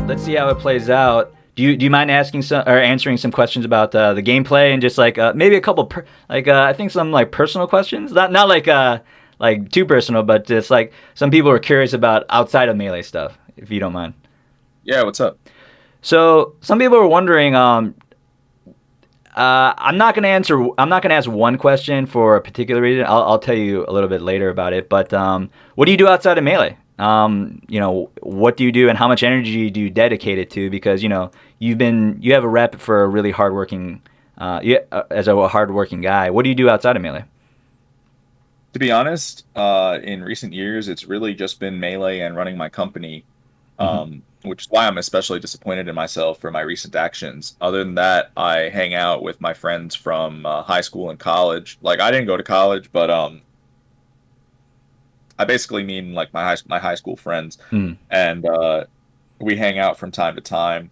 let's see how it plays out. Do you mind asking some or answering some questions about the gameplay and just like maybe a couple I think some like personal questions, not like too personal, but just like some people are curious about outside of Melee stuff, if you don't mind. Yeah, what's up? So some people are wondering. I'm not gonna answer. I'm not gonna ask one question for a particular reason. I'll tell you a little bit later about it. But what do you do outside of Melee? What do you do, and how much energy do you dedicate it to? Because you have a rep for a really hardworking, as a hardworking guy. What do you do outside of Melee? To be honest, in recent years, it's really just been Melee and running my company, Hmm. which is why I'm especially disappointed in myself for my recent actions. Other than that, I hang out with my friends from high school and college. Like, I didn't go to college, but I basically mean like my high school friends, Mm. and we hang out from time to time.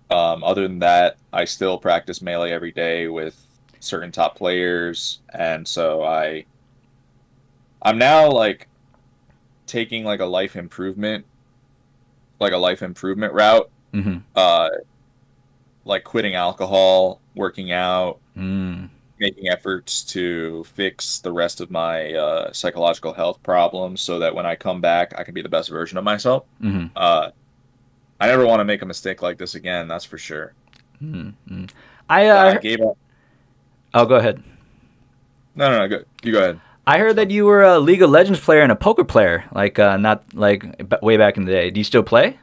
Other than that, I still practice Melee every day with certain top players, and so I'm now like taking like a life improvement route, Hmm. uh like quitting alcohol, working out, Mm. making efforts to fix the rest of my psychological health problems so that when I come back I can be the best version of myself. Hmm. uh I never want to make a mistake like this again, that's for sure. Mm. Mm. I gave up. Oh, go ahead. No, go, you go ahead. I It's heard fine. that you were a League of Legends player and a poker player, like not like way back in the day. Do you still play?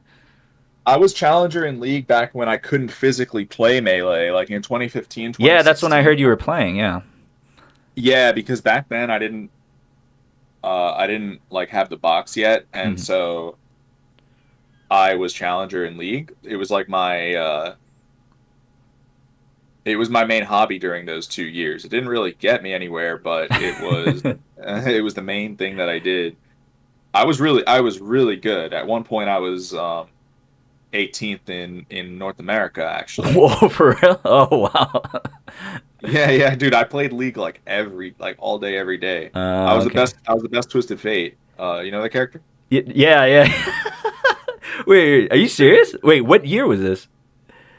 I was challenger in league back when I couldn't physically play Melee, like in 2015, Yeah, that's when I 2016. heard you were playing. Yeah. Yeah, because back then I didn't like have the box yet, and Hmm. so I was challenger in league. It was my main hobby during those 2 years. It didn't really get me anywhere, but it was it was the main thing that I did. I was really good. At one point I was 18th in North America actually. Whoa, for real? Oh, wow. Yeah, yeah, dude, I played league like like all day every day. Okay. I was the best Twisted Fate. You know the character? Yeah, yeah. Wait, are you serious? Wait, what year was this?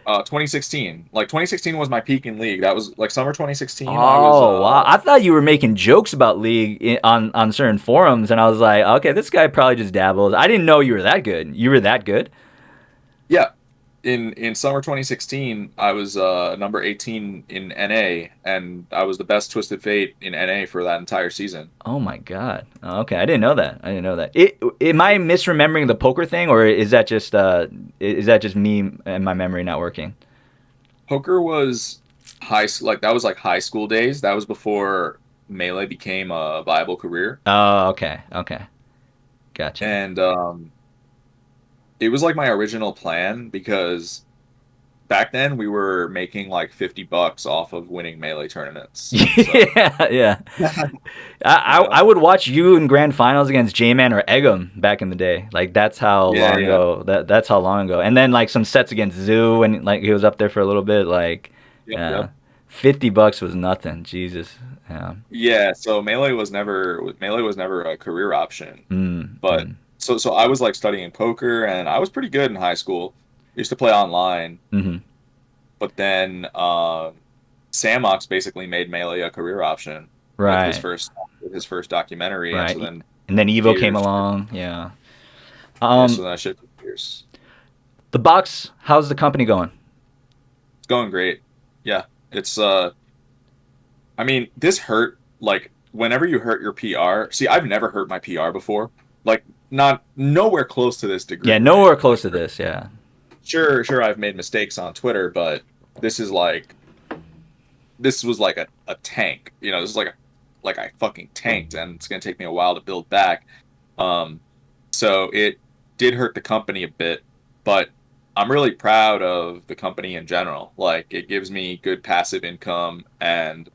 2016. Like 2016 was my peak in league. That was like summer 2016. I was Oh, wow. I thought you were making jokes about League on certain forums, and I was like, okay, this guy probably just dabbles. I didn't know you were that good. You were that good? yeah, in summer 2016, I was number 18 in NA, and I was the best Twisted Fate in NA for that entire season. Oh my God. Oh, okay, I didn't know that. I didn't know that. Am I misremembering the poker thing, or is that just me and my memory not working? Poker was like that was like high school days. That was before Melee became a viable career. Oh, okay, okay, gotcha. And it was like my original plan because back then we were making like $50 off of winning Melee tournaments. So, Yeah, yeah. you know? I would watch you in grand finals against J-Man or Eggum back in the day. Like that's how Yeah, long yeah. ago that's how long ago. And then like some sets against Zoo and like he was up there for a little bit. Like, Yep, yeah, yep. $50 was nothing. Jesus. Yeah. Yeah, so Melee was never a career option. Mm, But mm, so I was like studying poker and I was pretty good in high school. I used to play online, mm-hmm. but then Samox basically made Melee a career option Right. with his first documentary, and so Right. then And then Evo came gears, along. Yeah. yeah, so Um, then I shifted gears. the box. How's the company going? It's going great. Yeah, it's I mean, this hurt like whenever you hurt your PR. See, I've never hurt my PR before. Like not nowhere close to this Yeah, degree, right? nowhere close Like to this. Yeah. sure I've made mistakes on Twitter, but this is like this was like a tank. You know, this is like I fucking tanked and it's gonna take me a while to build back. Um so it did hurt the company a bit, but I'm really proud of the company in general. Like it gives me good passive income and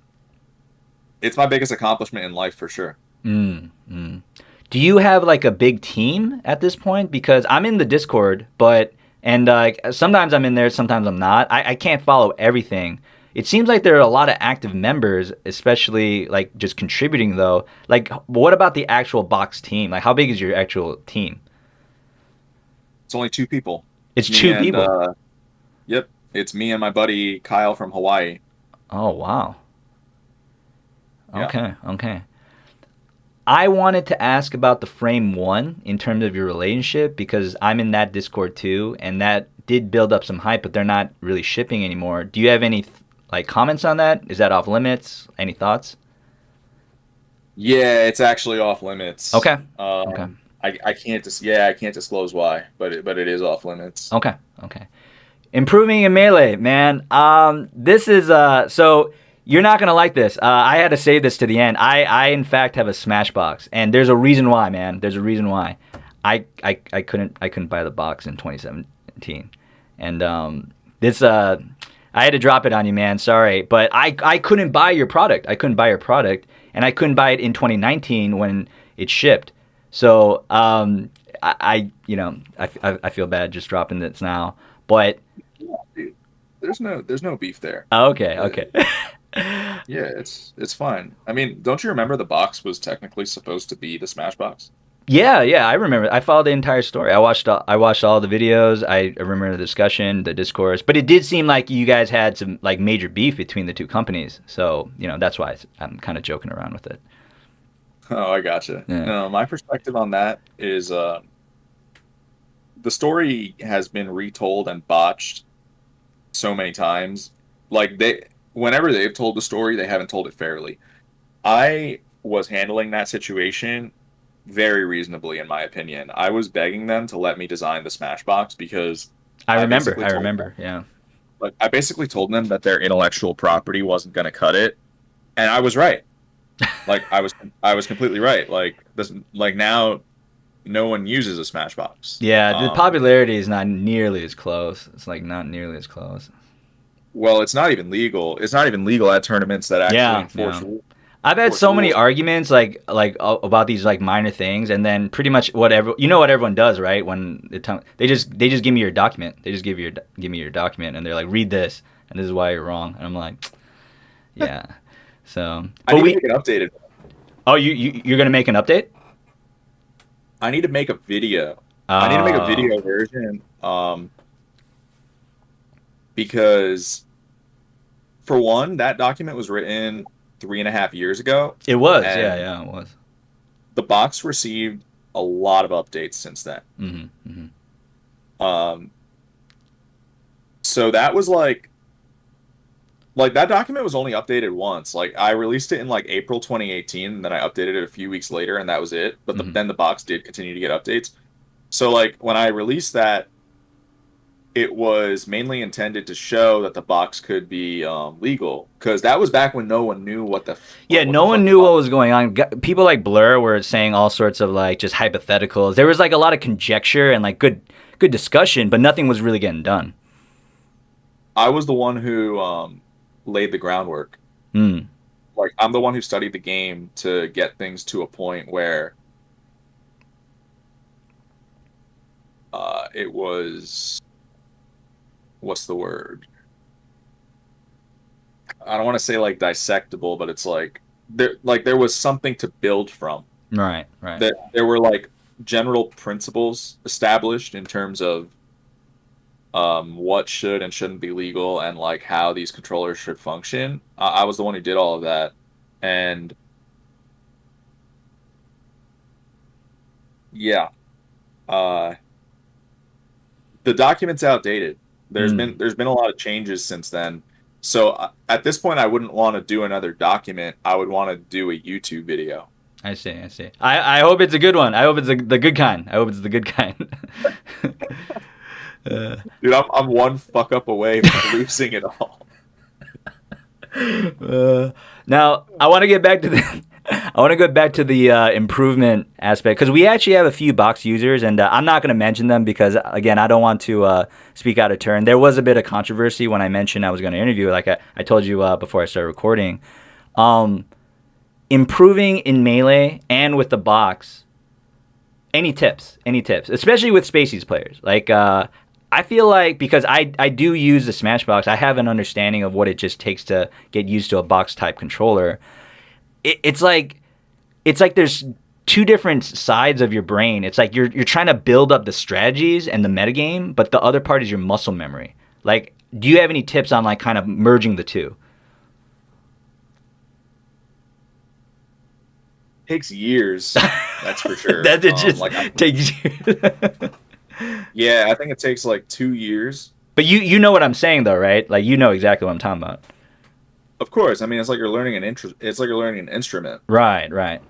it's my biggest accomplishment in life for sure. Mm, mm. Do you have like a big team at this point? Because I'm in the Discord, but and sometimes I'm in there, sometimes I'm not. I can't follow everything. It seems like there are a lot of active members, especially like just contributing though. Like, what about the actual box team? Like, how big is your actual team? It's only two people. It's Me two and people. yep, it's me and my buddy Kyle from Hawaii. Oh wow. Yeah. Okay. Okay. I wanted to ask about the frame one in terms of your relationship because I'm in that Discord too, and that did build up some hype, but they're not really shipping anymore. Do you have any like comments on that? Is that off limits? Any thoughts? Yeah, it's actually off limits. Okay. Okay. I can't yeah, I can't disclose why, but it is off limits. Okay. Okay. Improving in melee, man. This is so you're not gonna like this. I had to save this to the end. I in fact have a Smashbox, and there's a reason why, man. There's a reason why. I couldn't buy the box in 2017, and this I had to drop it on you, man. Sorry, but I couldn't buy your product. I couldn't buy your product, and I couldn't buy it in 2019 when it shipped. So I feel bad just dropping this now, but. Dude, there's no beef there. Okay, Uh, okay. yeah, it's fine. I mean, don't you remember the box was technically supposed to be the Smash box? Yeah, yeah, I remember. I followed the entire story. I watched all the videos. I remember the discussion, the discourse. But it did seem like you guys had some like major beef between the two companies. So, that's why I'm kind of joking around with it. Oh, I gotcha. Yeah. No, my perspective on that is the story has been retold and botched so many times. Like whenever they've told the story, they haven't told it fairly. I was handling that situation very reasonably, in my opinion. I was begging them to let me design the Smashbox because I I remember. basically I told them, remember. Yeah. like, I basically told them that their intellectual property wasn't going to cut it, and I was right. Like I was completely right. Like this, like now, no one uses a Smashbox. Yeah, the popularity is not nearly as close. It's like not nearly as close. Well, it's not even legal. It's not even legal at tournaments that actually Yeah, yeah. I've had enforce so many rules. arguments about these like minor things, and then pretty much whatever what everyone does, right? When they just give me your document, they just give me your document, and they're like, read this, and this is why you're wrong, and I'm like, yeah. So, I but need to we, make an updated. oh, you're gonna make an update? I need to make a video. I need to make a Oh, video version. Because for one, that document was written 3.5 years ago, it was, yeah, and yeah, it was. the box received a lot of updates since then. Hmm, hmm. Um, so that was like that document was only updated once. Like I released it in like April 2018, and then I updated it a few weeks later, and that was it. But Hmm. then the box did continue to get updates. So like when I released that, it was mainly intended to show that the box could be legal, because that was back when no one knew Yeah, what the no one fuck the knew what box. was going on. People like Blur were saying all sorts of like just hypotheticals. There was like a lot of conjecture and like good discussion, but nothing was really getting done. I was the one who laid the groundwork. Hmm. Like I'm the one who studied the game to get things to a point where it was, what's the word? I don't want to say like dissectable, but it's like there was something to build from. Right, right. That there were like general principles established in terms of what should and shouldn't be legal, and like how these controllers should function. I was the one who did all of that, and yeah, uh, the document's outdated. Hmm. There's been a lot of changes since then. So at this point, I wouldn't want to do another document. I would want to do a YouTube video. I see, I see. I hope it's a good one. I hope it's the good kind. I hope it's the good kind. uh, Dude, I'm one fuck up away from losing it all. now I want to get back to the I want to go back to the improvement aspect because we actually have a few box users, and I'm not going to mention them because again I don't want to speak out of turn. There was a bit of controversy when I mentioned I was going to interview, like I told you before I started recording. Um, Improving in melee and with the box. Any tips? Any tips? Especially with Spacies players. Like I feel like because I do use the Smashbox, I have an understanding of what it just takes to get used to a box type controller. It's like there's two different sides of your brain. It's like you're trying to build up the strategies and the metagame, but the other part is your muscle memory. Like, do you have any tips on like kind of merging the two? Takes years, that's for sure. That it just Like, takes you. yeah, I think it takes like 2 years. But you know what I'm saying though, right? Like you know exactly what I'm talking about. Of course, I mean, it's like you're learning it's like you're learning an instrument. Right, right.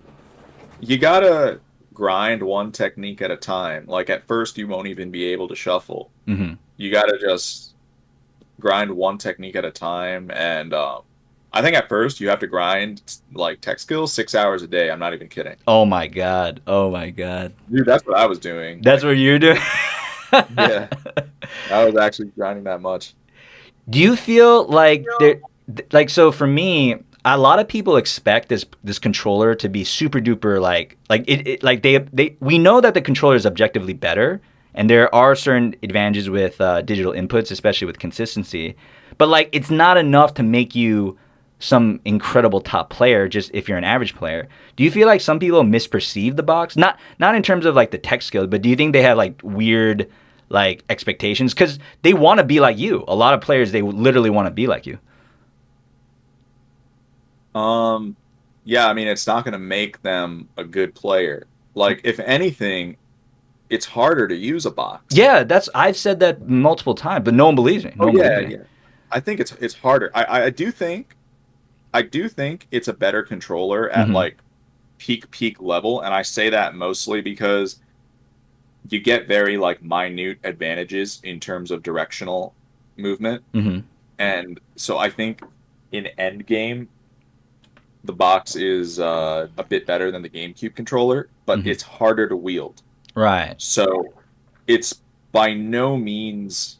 You gotta grind one technique at a time. Like at first, you won't even be able to shuffle. Hmm. You gotta just grind one technique at a time. And I think at first you have to grind like tech skills 6 hours a day. I'm not even kidding, Oh my god. Oh my god. dude. That's what I was doing. That's Like, what you're doing. yeah, I was actually grinding that much. Do you feel like like so for me, a lot of people expect this controller to be super duper like like they we know that the controller is objectively better, and there are certain advantages with digital inputs, especially with consistency. But like it's not enough to make you some incredible top player just if you're an average player. Do you feel like some people misperceive the box? Not in terms of like the tech skills, but do you think they have like weird like expectations because they want to be like you? A lot of players they literally want to be like you. Um, yeah, I mean, it's not gonna make them a good player. Like, if anything, it's harder to use a box. Yeah, that's I've said that multiple times, but no one believes me. No Oh one believes yeah, me. yeah. I think it's harder. I do think it's a better controller at Hmm. like peak level, and I say that mostly because you get very like minute advantages in terms of directional movement. Hmm. And so I think in end game the box is a bit better than the GameCube controller, but Hmm. it's harder to wield. Right. So it's by no means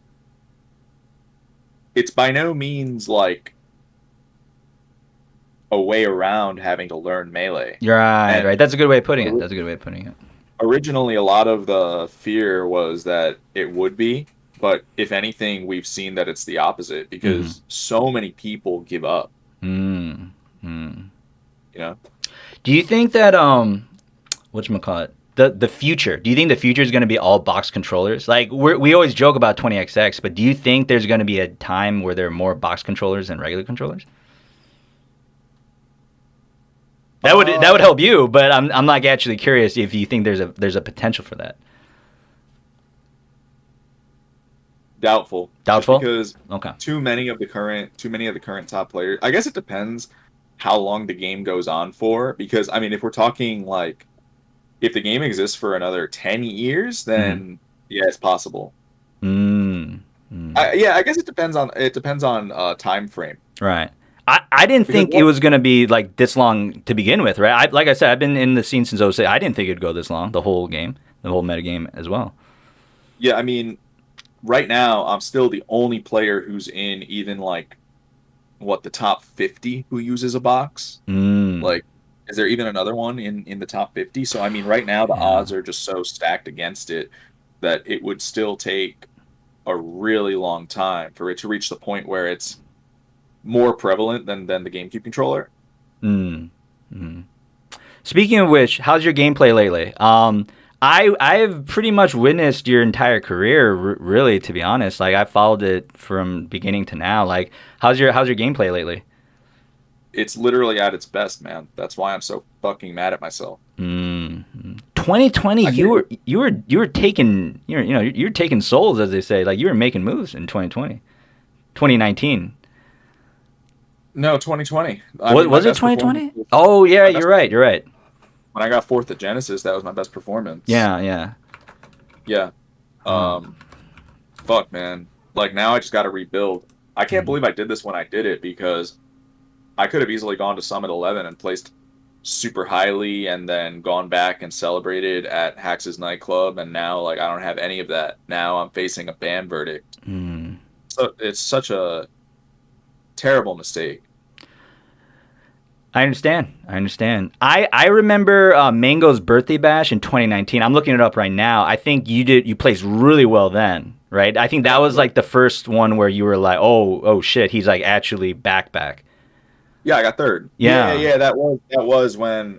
it's by no means like a way around having to learn melee. You're right. And Right. That's a good way of putting it. or- That's a good way of putting it. originally, a lot of the fear was that it would be, but if anything, we've seen that it's the opposite Hmm. because so many people give up. Mm. Mm. You know, Do you think that whatchamacallit, the future? Do you think the future is going to be all box controllers? Like we always joke about 20XX, but do you think there's going to be a time where there are more box controllers than regular controllers? That would uh, help you, but I'm like actually curious if you think there's a potential for that. doubtful. Just Doubtful? because Okay. too many of the current top players. I guess it depends how long the game goes on for. Because I mean, if we're talking like if the game exists for another 10 years, Hmm. then yeah, it's possible. Mm. Mm. Yeah, I guess it depends on time frame. Right. I didn't Because think it was gonna be like this long to begin with, right? Like I said, I've been in the scene since '06. I didn't think it'd go this long, the whole game, the whole metagame as well. yeah, I mean, right now I'm still the only player who's in even like what the top 50 who uses a box. Mm. Like, is there even another one in the top 50? So I mean, right now the Yeah. odds are just so stacked against it that it would still take a really long time for it to reach the point where it's more prevalent than the GameCube controller. Mm. Mm. Speaking of which, how's your gameplay lately? I've pretty much witnessed your entire career, really, to be honest. Like I followed it from beginning to now. Like, how's your gameplay lately? It's literally at its best, man. That's why I'm so fucking mad at myself. Mm. 2020, I can't. you were taking you're taking souls, as they say. Like you were making moves in 2020, 2019. No, 2020. I What mean, my was it, best performance 2020? was Oh yeah, my you're best right. You're right. when I got fourth at Genesis. That was my best performance. Yeah, yeah. Yeah. Oh. Um. Fuck, man. Like now, I just got to rebuild. I can't Mm. believe I did this when I did it because I could have easily gone to Summit 11 and placed super highly, and then gone back and celebrated at Hax's nightclub. And now, like, I don't have any of that. Now I'm facing a ban verdict. Mm. So it's such a terrible mistake. I understand. I understand. I remember Mango's birthday bash in 2019. I'm looking it up right now. I think you placed really well then, right? I think I that got was third. like the first one where you were like, oh shit, he's like actually back. Yeah, I got third. Yeah, Yeah. yeah, that was when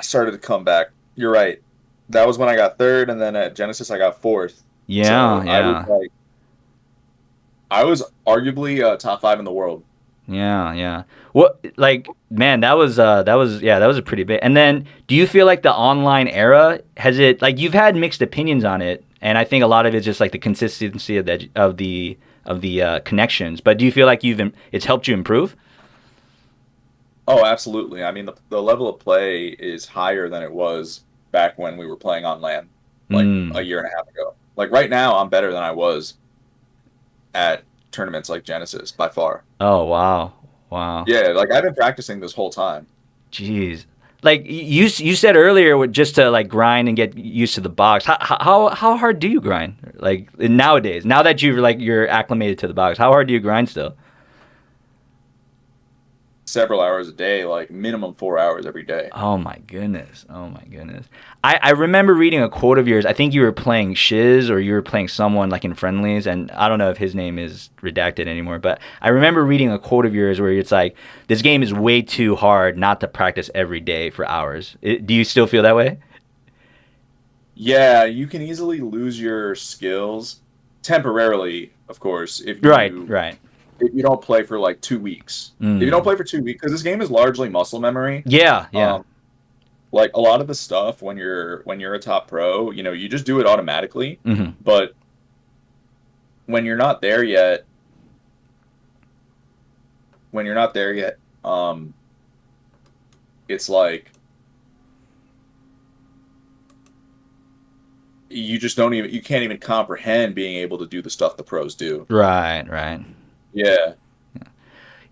I started to come back. You're right. That was when I got third, and then at Genesis I got fourth. Yeah, So yeah. I was arguably top five in the world. Yeah, yeah. What like man, that was a pretty big. And then do you feel like the online era has it like you've had mixed opinions on it and I think a lot of it's just like the consistency of the connections. But do you feel like it's helped you improve? Oh, absolutely. I mean, the level of play is higher than it was back when we were playing on LAN, like a Mm. year and a half ago. Like right now, I'm better than I was at tournaments like Genesis by far. Oh, wow. Wow. Yeah, like I've been practicing this whole time. Jeez. Like you said earlier just to like grind and get used to the box. How hard do you grind? Like nowadays, now that you're acclimated to the box, how hard do you grind still? Several hours a day, like minimum 4 hours every day. Oh my goodness. Oh my goodness. I remember reading a quote of yours. I think you were playing Shiz or you were playing someone like in friendlies, and I don't know if his name is redacted anymore, but I remember reading a quote of yours where it's like, this game is way too hard not to practice every day for hours. Do you still feel that way? Yeah, you can easily lose your skills temporarily, of course, Right, right. if you don't play for like 2 weeks. If you don't Mm. play for 2 weeks, because this game is largely muscle memory. Yeah, yeah. Um, like a lot of the stuff when you're a top pro, you just do it automatically. Hmm. But when you're not there yet, when you're not there yet, it's like you just don't even you can't even comprehend being able to do the stuff the pros do. Right, right. Yeah.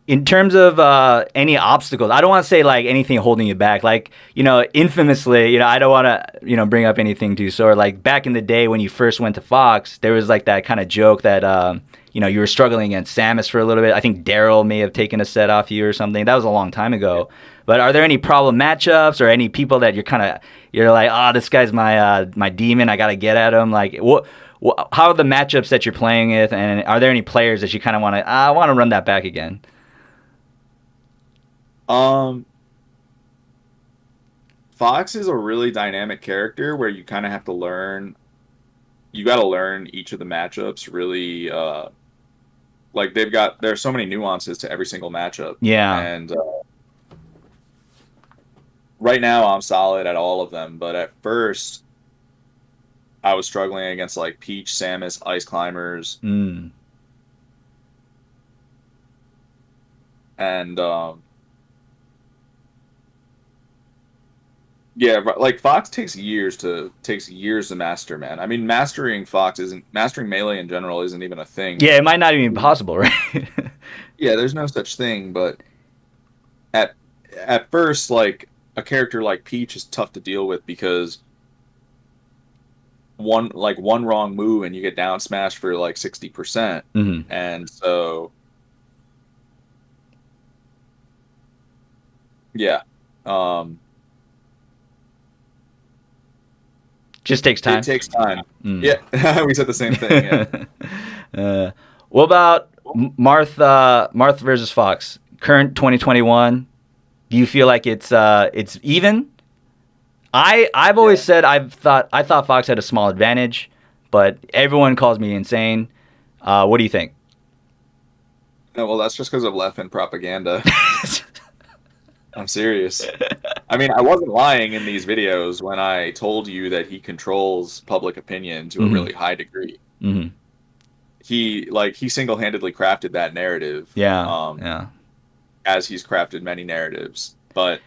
In terms of any obstacles, I don't want to say like anything holding you back. Like, infamously, I don't want to, bring up anything too sore. Like back in the day when you first went to Fox, there was like that kind of joke that, you were struggling against Samus for a little bit. I think Daryl may have taken a set off you or something. That was a long time ago. But are there any problem matchups or any people that you're like, oh, this guy's my demon. I got to get at him. Like, how are the matchups that you're playing with? And are there any players that you kind of want to, I want to run that back again? Um, Fox is a really dynamic character where you kind of have to learn. You got to learn each of the matchups really. Like there's so many nuances to every single matchup, Yeah. and right now I'm solid at all of them. But at first, I was struggling against like Peach, Samus, Ice Climbers, Mm. and yeah, like Fox takes years to master, man. I mean, mastering melee in general isn't even a thing. Yeah, it might not even be possible, right? Yeah, there's no such thing, but at at first, like a character like Peach is tough to deal with because one wrong move and you get down smashed for like 60%. Hmm. And so yeah. Um Just takes it time. takes time. Mm. Yeah, we said the same thing, yeah. uh, what about Marth versus Fox? Current 2021. Do you feel like it's even? I've always Yeah. said I thought Fox had a small advantage, but everyone calls me insane. What do you think? No, well, that's just because of left propaganda. I'm serious. I mean, I wasn't lying in these videos when I told you that he controls public opinion to a Hmm. really high degree. Hmm. He single-handedly crafted that narrative, Yeah, yeah. as he's crafted many narratives. But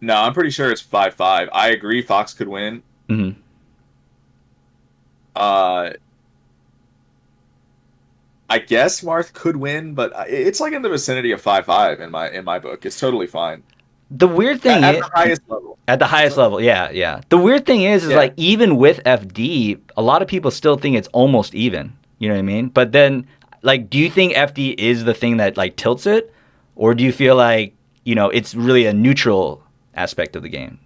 no, I'm pretty sure it's 5-5. I agree Fox could win. Hmm. Uh, I guess Marth could win, but it's like in the vicinity of 5-5 in my book. It's totally fine The weird thing at is, the highest level. at the highest level, yeah, yeah. The weird thing is Yeah. like even with FD, a lot of people still think it's almost even. You know what I mean? But then, like, do you think FD is the thing that like tilts it, or do you feel like it's really a neutral aspect of the game?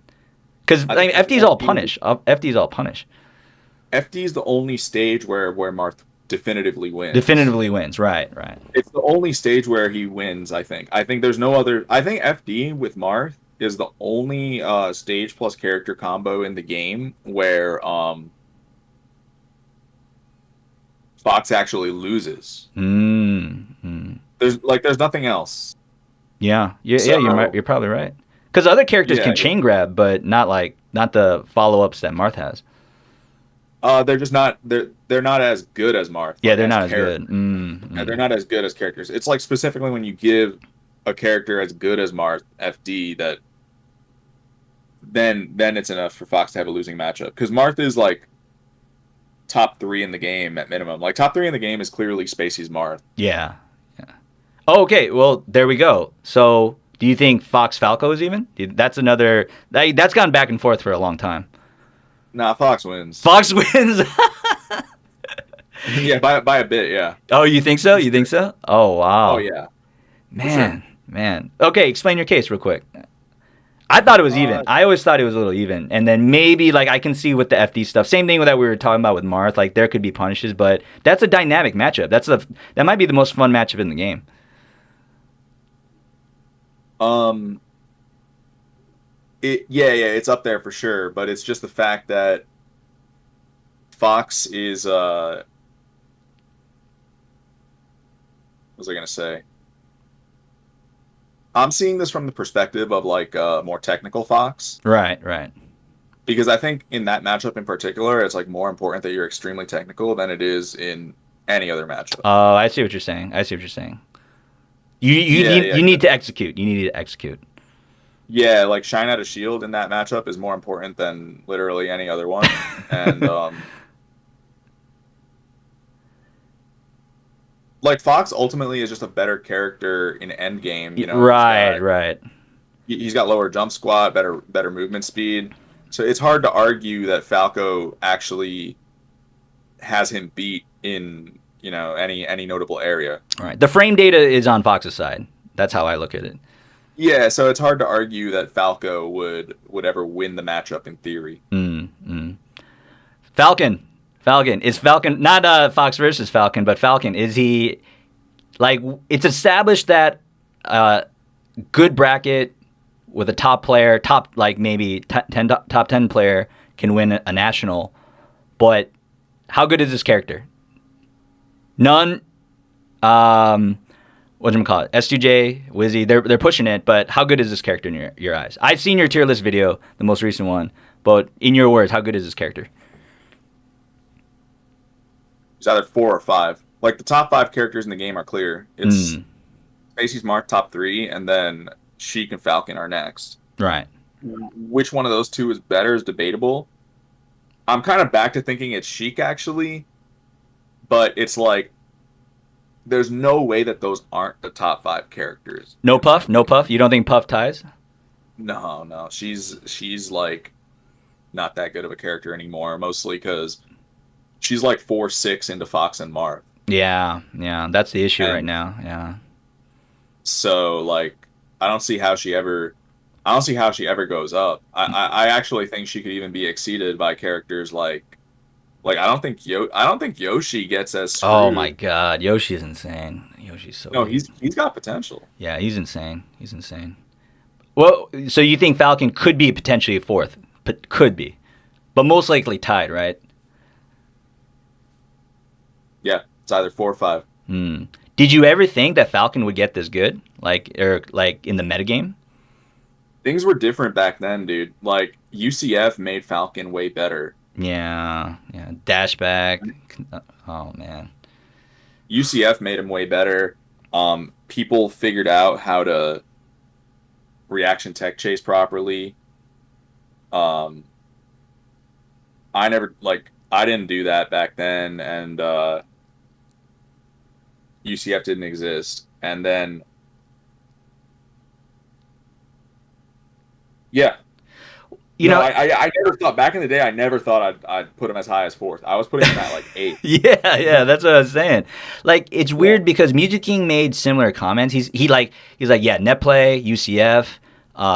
Because I like, think FD is all punish. FD is all punish. FD is the only stage where Marth definitively wins. Definitively wins. Right. Right. It's the only stage where he wins, I think. I think there's no other. I think FD with Marth is the only stage plus character combo in the game where Fox actually loses. Mm. There's nothing else. Yeah, yeah, So you're probably right. Because other characters yeah, can chain grab, but not the follow ups that Marth has. they're just not they're not as good as Marth, Yeah, like they're as not as characters. good. Yeah, they're not as good as characters. It's like specifically when you give a character as good as Marth FD, that then it's enough for Fox to have a losing matchup. Because Marth is like top three in the game at minimum. Like top three in the game is clearly Spacey's Marth. Yeah. Oh, okay, well there we go. So, do you think Fox Falco is even? That's another that's gone back and forth for a long time. Nah, Fox wins. Fox wins. Yeah, by a bit, yeah. Oh, you think so? For You think sure. so? Oh, Oh wow. yeah, for sure. Man. Okay, explain your case real quick. I thought it was even. Uh, I always thought it was a little even. And then maybe like I can see with the FD stuff. Same thing that we were talking about with Marth. Like there could be punishes, but that's a dynamic matchup. That might be the most fun matchup in the game. um, yeah, it's up there for sure. But it's just the fact that Fox is what was I gonna say? I'm seeing this from the perspective of like more technical Fox, Right. because I think in that matchup in particular, it's like more important that you're extremely technical than it is in any other matchup. Oh, I see what you're saying. I see what you're saying. Yeah. You need to execute. You need to execute. Yeah, like Shine Out a Shield in that matchup is more important than literally any other one. And like Fox ultimately is just a better character in Endgame. You know, Right. he's got lower jump squat, better movement speed. So it's hard to argue that Falco actually has him beat in, you know, any notable area. Right. The frame data is on Fox's side. That's how I look at it. Yeah, so it's hard to argue that Falco would ever win the matchup in theory. Mm. Falcon. Is Falcon not Fox versus Falcon, but Falcon? Is he like it's established that good bracket with a top player, top like maybe top 10 player can win a national, but how good is this character? None. What do you call it? S2J, Wizzy, they're pushing it, but how good is this character in your eyes? I've seen your tier list video, the most recent one, but in your words, how good is this character? It's either 4 or 5. Like the top 5 characters in the game are clear. It's Mm, Spacey's Mark top 3, and then Sheik and Falcon are next. right. Which one of those two is better is debatable. I'm kind of back to thinking it's Sheik actually, but it's like there's no way that those aren't the top 5 characters. No Puff? No Puff? You don't think Puff ties? No, she's like not that good of a character anymore, mostly because she's like 4-6 into Fox and Marv. Yeah. That's the issue right And now. Yeah. so like I don't see how she ever goes up. I actually think she could even be exceeded by characters like I don't think Yoshi gets as Oh my screwed. God, Yoshi's insane. Yoshi's so No, good. he's got potential. Yeah, he's insane. He's insane. Well, so you think Falcon could be potentially a fourth? Could be, but most likely tied, right? Yeah, it's either 4 or 5. Hmm. Did you ever think that Falcon would get this good, like in the metagame? Things were different back then, dude. Like UCF made Falcon way better. Yeah. Dashback. Oh man. UCF made him way better. People figured out how to reaction tech chase properly. Um, I didn't do that back then, and UCF didn't exist. And then yeah, You know, I never thought back in the day. I never thought I'd put him as high as fourth. I was putting him at like 8th. yeah, that's what I was saying. Like, it's Yeah, weird because Music King made similar comments. He's like, yeah, net play, UCF,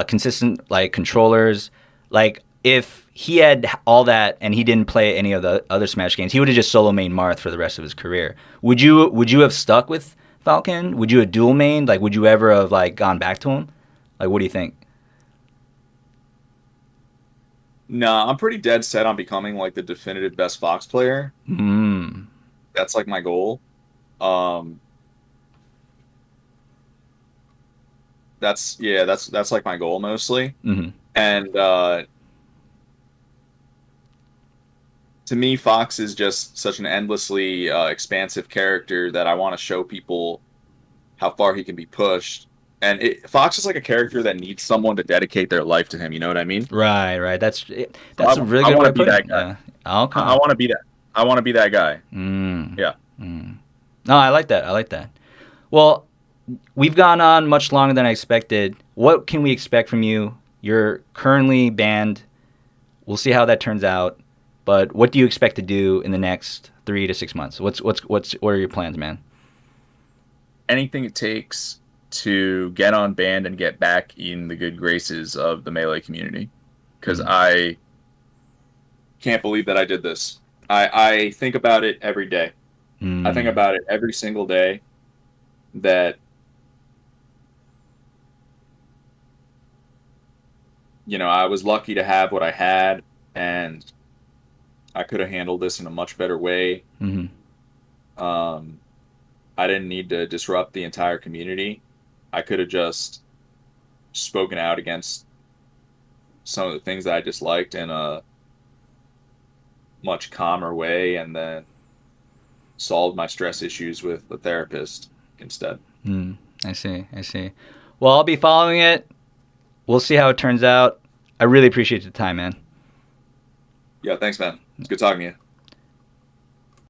consistent like controllers. Like, if he had all that and he didn't play any of the other Smash games, he would have just solo main Marth for the rest of his career. Would you have stuck with Falcon? Would you have dual main? Like, would you ever have like gone back to him? Like, what do you think? No, I'm pretty dead set on becoming like the definitive best Fox player. Mm. That's like my goal. Um, that's like my goal mostly. Mm-hmm. And to me, Fox is just such an endlessly expansive character that I want to show people how far he can be pushed. And Fox is like a character that needs someone to dedicate their life to him. You know what I mean? Right, right. So That's a really I good want way to of be putting that it. guy. Yeah. I Okay. want to be that. I want to be that guy. Mm. Yeah. Mm. No, I like that. I like that. Well, we've gone on much longer than I expected. What can we expect from you? You're currently banned. We'll see how that turns out. But what do you expect to do in the next 3 to 6 months? What are your plans, man? Anything it takes to get on band and get back in the good graces of the Melee community. Because Mm. I can't believe that I did this. I think about it every day. I think Mm. about it every single day that, I was lucky to have what I had and I could have handled this in a much better way. Mm-hmm. Um, I didn't need to disrupt the entire community. I could have just spoken out against some of the things that I disliked in a much calmer way and then solved my stress issues with a therapist instead. Mm. I see. I see. Well, I'll be following it. We'll see how it turns out. I really appreciate the time, man. Yeah, thanks, man. It's good talking to you.